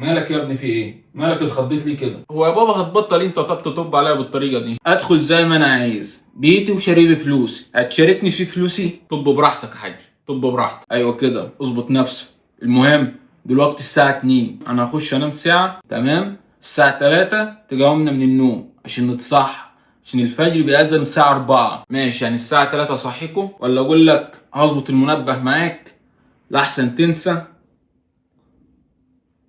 مالك يا ابني في ايه؟ مالك اتخضيت ليه كده؟ هو يا بابا هتبطل انت تطب عليا بالطريقه دي؟ ادخل زي ما انا عايز، بيتي وشاري بفلوسي، هتشاركني في فلوسي؟ طب براحتك يا حاج، طب براحتك. ايوه كده، اظبط نفسك. المهم دلوقتي الساعه 2، انا هخش انام ساعه، تمام؟ الساعه 3 تقومنا من النوم عشان نتصحى، عشان الفجر بيأذن الساعه 4. ماشي، يعني الساعه 3 اصحيكوا ولا اقول لك هظبط المنبه معاك لأحسن تنسى؟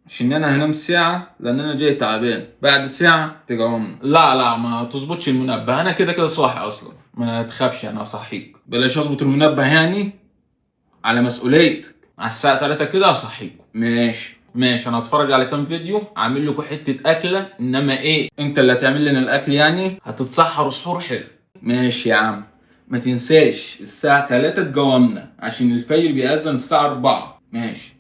عشان انا هنام ساعة لان انا جاي تعبان، بعد ساعة تقوم. لا ما تظبطش المنبه، انا كده كده صاحي اصلا، ما تخافش انا اصحيك. بلاش اظبط المنبه يعني، على مسؤوليتك. على الساعة 3 كده اصحيك. ماشي انا هتفرج على كام فيديو، اعمل لكم حتة اكلة، انما ايه انت اللي هتعمل لنا الاكل يعني، هتتسحروا سحور حلو. ماشي يا عم، ما تنساش الساعة 3 تقومنا عشان الفجر بيأذن الساعة 4. ماشي.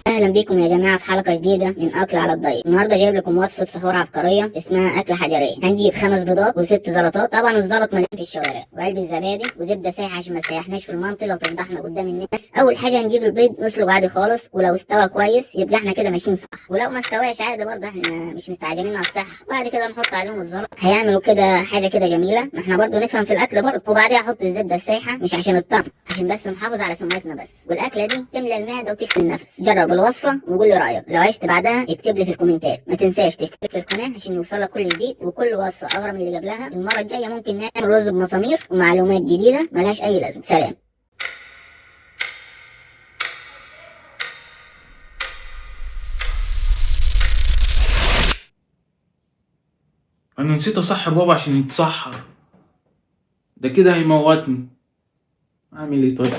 اهلا بيكم يا جماعه في حلقه جديده من اكل على الضيق. النهارده جايب لكم وصفه سحور عبقريه اسمها اكله حجريه. هنجيب 5 بيضات و6 زلطات، طبعا الزلط مليان في الشوارع، وعلبه زبادي وزبده سايحه عشان ما تسيحناش في المنطقه وتفضحنا قدام الناس. اول حاجه هنجيب البيض نسلقه عادي خالص، ولو استوى كويس يبقى احنا كده ماشيين صح، ولو ما استواش عادي برضه احنا مش مستعجلين على الصحه. بعد كده نحط عليهم الزلط، هيعملوا كده حاجه كده جميله، ما احنا برضه نفهم في الاكل برضه. وبعدها احط الزبده السايحه مش عشان الطعم، عشان بس نحافظ على سمعتنا بس، والاكله دي تملى المعده وتكفي النفس. جرب الوصفه وقول لي رايك، لو عشت بعدها اكتب لي في الكومنتات. ما تنساش تشترك في القناه عشان يوصلك كل جديد وكل وصفه اغرب من اللي قبلها. المره الجايه ممكن نعمل رز بمسامير ومعلومات جديده ملهاش اي لازمه. سلام. انا نسيت اصحي بابا عشان يتسحر، ده كده هيموتني. اعمل ايه طيب؟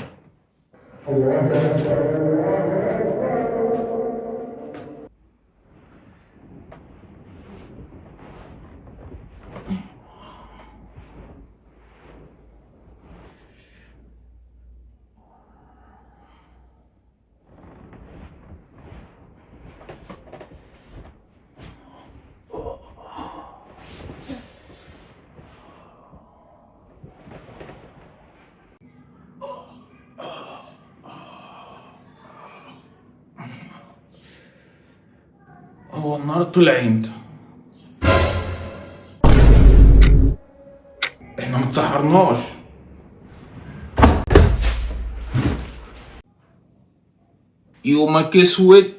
هو النهار طلع امتى؟ احنا متسحرناش. يومك اسود.